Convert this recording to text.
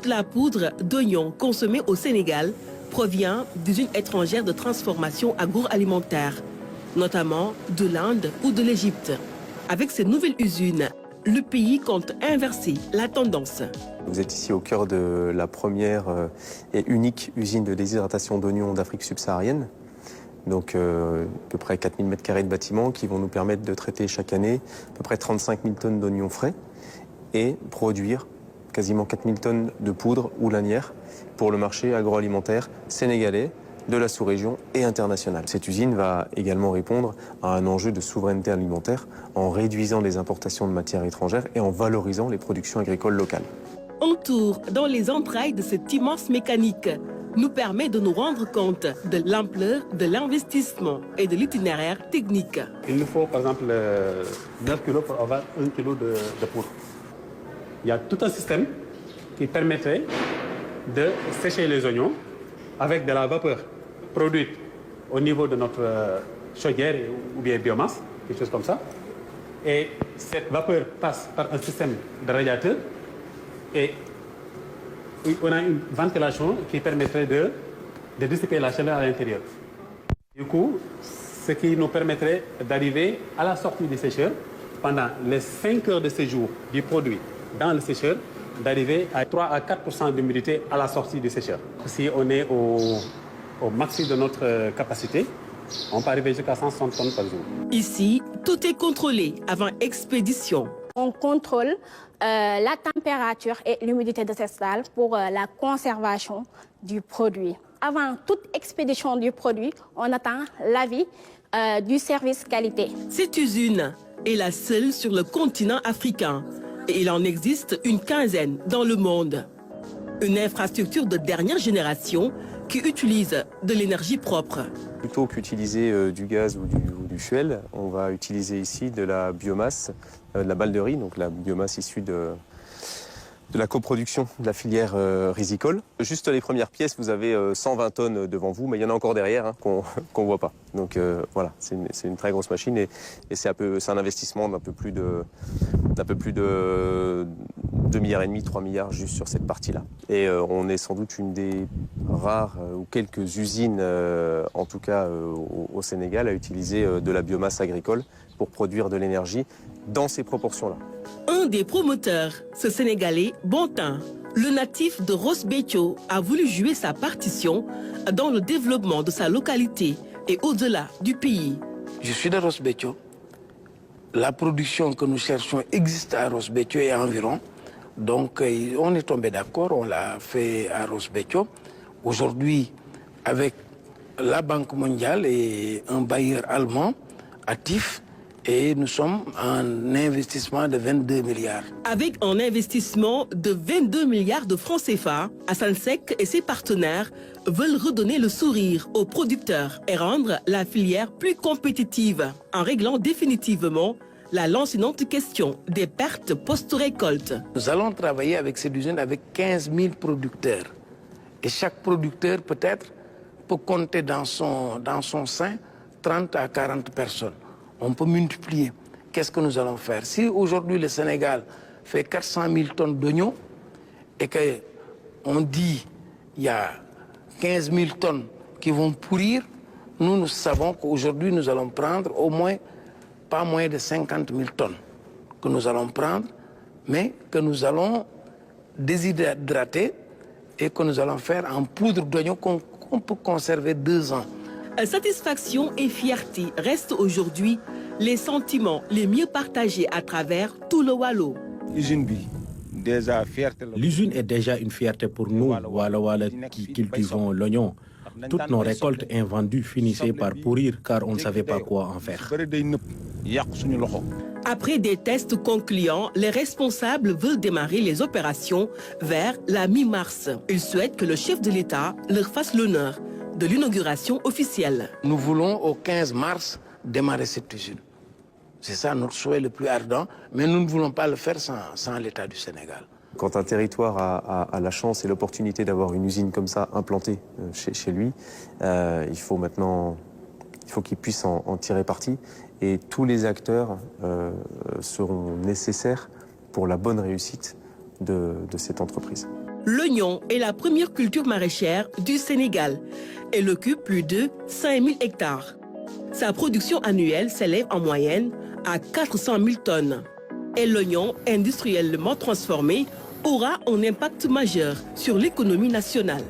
Toute la poudre d'oignon consommée au Sénégal provient d'usines étrangères de transformation agroalimentaire, notamment de l'Inde ou de l'Égypte. Avec ces nouvelles usines, le pays compte inverser la tendance. Vous êtes ici au cœur de la première et unique usine de déshydratation d'oignons d'Afrique subsaharienne. Donc à peu près 4000 m² de bâtiments qui vont nous permettre de traiter chaque année à peu près 35 000 tonnes d'oignons frais et produire quasiment 4000 tonnes de poudre ou lanière pour le marché agroalimentaire sénégalais, de la sous-région et internationale. Cette usine va également répondre à un enjeu de souveraineté alimentaire en réduisant les importations de matières étrangères et en valorisant les productions agricoles locales. Un tour dans les entrailles de cette immense mécanique nous permet de nous rendre compte de l'ampleur de l'investissement et de l'itinéraire technique. Il nous faut par exemple 9 kg pour avoir 1 kg de poudre. Il y a tout un système qui permettrait de sécher les oignons avec de la vapeur produite au niveau de notre chaudière ou bien biomasse, quelque chose comme ça. Et cette vapeur passe par un système de radiateur et on a une ventilation qui permettrait de dissiper la chaleur à l'intérieur. Du coup, ce qui nous permettrait d'arriver à la sortie du sécheur pendant les 5 heures de séjour du produit dans le sécheur, d'arriver à 3 à 4% d'humidité à la sortie du sécheur. Si on est au maximum de notre capacité, on peut arriver jusqu'à 160 tonnes par jour. Ici, tout est contrôlé avant expédition. On contrôle la température et l'humidité de cette salle pour la conservation du produit. Avant toute expédition du produit, on attend l'avis du service qualité. Cette usine est la seule sur le continent africain et il en existe une quinzaine dans le monde. Une infrastructure de dernière génération qui utilise de l'énergie propre. Plutôt qu'utiliser du gaz ou du fuel, on va utiliser ici de la biomasse, de la balle de riz, donc la biomasse issue de la coproduction de la filière risicole. Juste les premières pièces, vous avez 120 tonnes devant vous, mais il y en a encore derrière hein, qu'on ne voit pas. Donc voilà, c'est une très grosse machine et c'est un investissement d'un peu plus de 2,5 milliards, 3 milliards juste sur cette partie-là. Et on est sans doute une des rares ou quelques usines, en tout cas au Sénégal, à utiliser de la biomasse agricole pour produire de l'énergie dans ces proportions-là. Un des promoteurs, ce Sénégalais Bontin, le natif de Ross Béthio, a voulu jouer sa partition dans le développement de sa localité et au-delà du pays. Je suis de Ross Béthio. La production que nous cherchons existe à Ross Béthio et environ. Donc on est tombé d'accord, on l'a fait à Ross Béthio. Aujourd'hui, avec la Banque mondiale et un bailleur allemand actif, et nous sommes en investissement de 22 milliards. Avec un investissement de 22 milliards de francs CFA, Hassan Sek et ses partenaires veulent redonner le sourire aux producteurs et rendre la filière plus compétitive en réglant définitivement la lancinante question des pertes post-récolte. Nous allons travailler avec cette usine avec 15 000 producteurs. Et chaque producteur peut-être peut compter dans son sein 30 à 40 personnes. On peut multiplier. Qu'est-ce que nous allons faire? Si aujourd'hui le Sénégal fait 400 000 tonnes d'oignons et qu'on dit qu'il y a 15 000 tonnes qui vont pourrir, nous savons qu'aujourd'hui nous allons prendre au moins pas moins de 50 000 tonnes que nous allons prendre, mais que nous allons déshydrater et que nous allons faire en poudre d'oignon qu'on peut conserver 2 ans. Satisfaction et fierté restent aujourd'hui les sentiments les mieux partagés à travers tout le Waalo. L'usine est déjà une fierté pour nous, Walo qui cultivons l'oignon. Toutes nos récoltes invendues finissaient par pourrir car on ne savait pas quoi en faire. Après des tests concluants, les responsables veulent démarrer les opérations vers la mi-mars. Ils souhaitent que le chef de l'État leur fasse l'honneur de l'inauguration officielle. Nous voulons au 15 mars démarrer cette usine. C'est ça notre souhait le plus ardent, mais nous ne voulons pas le faire sans l'État du Sénégal. Quand un territoire a la chance et l'opportunité d'avoir une usine comme ça implantée chez lui, il faut qu'il puisse en tirer parti. Et tous les acteurs seront nécessaires pour la bonne réussite de cette entreprise. L'oignon est la première culture maraîchère du Sénégal. Elle occupe plus de 5000 hectares. Sa production annuelle s'élève en moyenne à 400 000 tonnes. Et l'oignon industriellement transformé aura un impact majeur sur l'économie nationale.